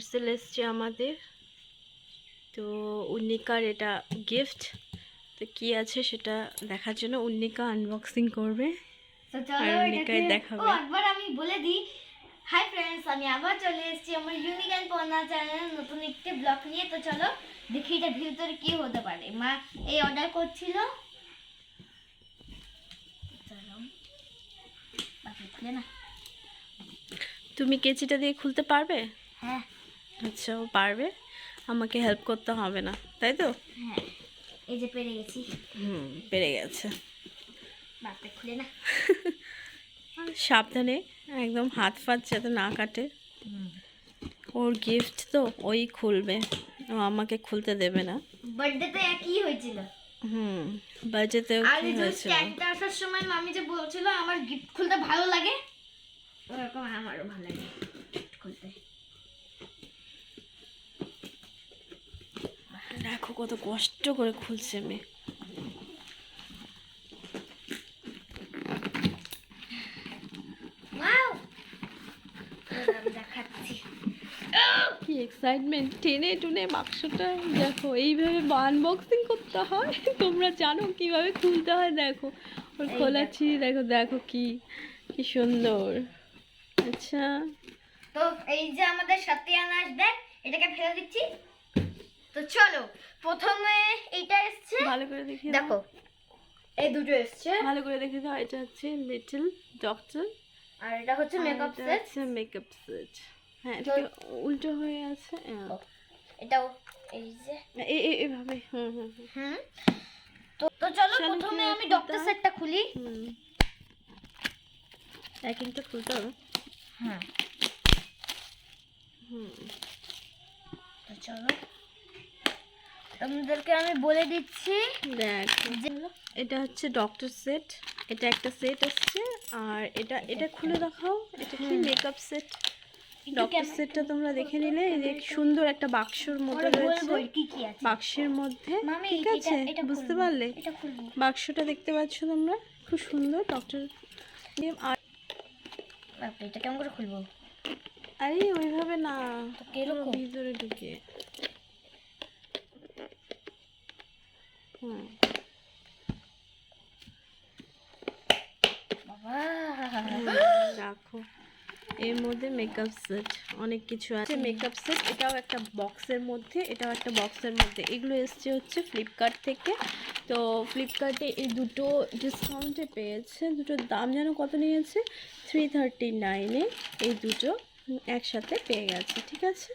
Parcel এসছে আমাদের। তো উন্নিকার এটা গিফট। তো কি আছে সেটা দেখার জন্য উন্নিকা আনবক্সিং করবে আর উন্নিকাই দেখাবে। একবার আমি বলে দিই, হাই ফ্রেন্ডস, আমি আবার চলে এসেছি আমার ইউনিক অ্যান্ড পড়না চ্যানেলে নতুন একটি ব্লগ নিয়ে। তো চলো দেখি এটা ভিতরে কি হতে পারে। মা এই অর্ডার করছিল, চলো বাকি খুলে না। তুমি কেচিটা দিয়ে খুলতে পারবে? হ্যাঁ। আচ্ছা, ও পারবে, আমাকে হেল্প করতে হবে না, তাই তো? হ্যাঁ, এই যে পেরে গেছি। পেরে গেছে। বাকি খুলে না। সাবধানে, একদম হাত ফাত যাতে না কাটে। ওর গিফট তো ওই খুলবে, ও আমাকে খুলতে দেবে না। বার্থডেতে একই হয়েছিল। বাজেতেও আর কি এই যে হয়েছিল? স্ট্যান্ডটা আসার সময় মামি যে বলছিল আমার গিফট খুলতে ভালো লাগে, ওরকম আমারও ভালো লাগে গিফট খুলতে। দেখো কত কষ্ট করে খুলছে মেয়ে। দেখাচ্ছি কি এক্সাইটমেন্ট! টেনে টুনে বাক্সটা দেখো, এইভাবে আনবক্সিং করতে হয়। তোমরা জানো কিভাবে খুলতে হয়? দেখো ওর খোলাচ্ছি, দেখো দেখো কি কি সুন্দর। আচ্ছা, তো এই যে আমাদের সত্যানাশ ব্যাগ, এটাকে ফেলে দিচ্ছি। তো চলো, প্রথমে এইটা এসছে, ভালো করে দেখি, দেখো এই দুটো এসছে। ভালো করে দেখে দাও। এটা হচ্ছে লিটল ডক্টর আর এটা হচ্ছে মেকআপ সেট। Makeup set. হ্যাঁ, এটা কি উল্টো হয়ে আছে? এটাও এই যে এভাবে। তো চলো প্রথমে আমি ডক্টর সেটটা খুলি। প্যাকিংটা খুলতে হবে। হ্যাঁ, তো চলো তোমাদেরকে আমি বলে দিচ্ছি। দেখ, এটা হচ্ছে ডক্টর সেট, এটা একটা সেট আসছে। আর এটা এটা খুলে দেখাও, এটা কি মেকআপ সেট। ডক্টর সেটটা তোমরা দেখে নিলে, এই যে সুন্দর একটা বাক্সর মধ্যে রয়েছে। কি কি আছে বাক্সের মধ্যে, মামি? ঠিক আছে, বুঝতে পারলে? এটা খুলবো। বাক্সটা দেখতে পাচ্ছ তোমরা, খুব সুন্দর ডক্টর। আর এটা কেমন করে খুলবো? আরে ওইভাবে না, কিরকম? ভিতরে ঢুকে। রাখো, এর মধ্যে মেকআপ সেট অনেক কিছু আছে। মেকআপ সেট, এটাও একটা বক্সের মধ্যে, এটাও একটা বক্সের মধ্যে। এগুলো এসছে হচ্ছে ফ্লিপকার্ট থেকে। তো ফ্লিপকার্টে এই দুটো ডিসকাউন্টে পেয়েছে। দুটোর দাম যেন কত নিয়েছে, 339-এ এই দুটো একসাথে পেয়ে গেছে, ঠিক আছে।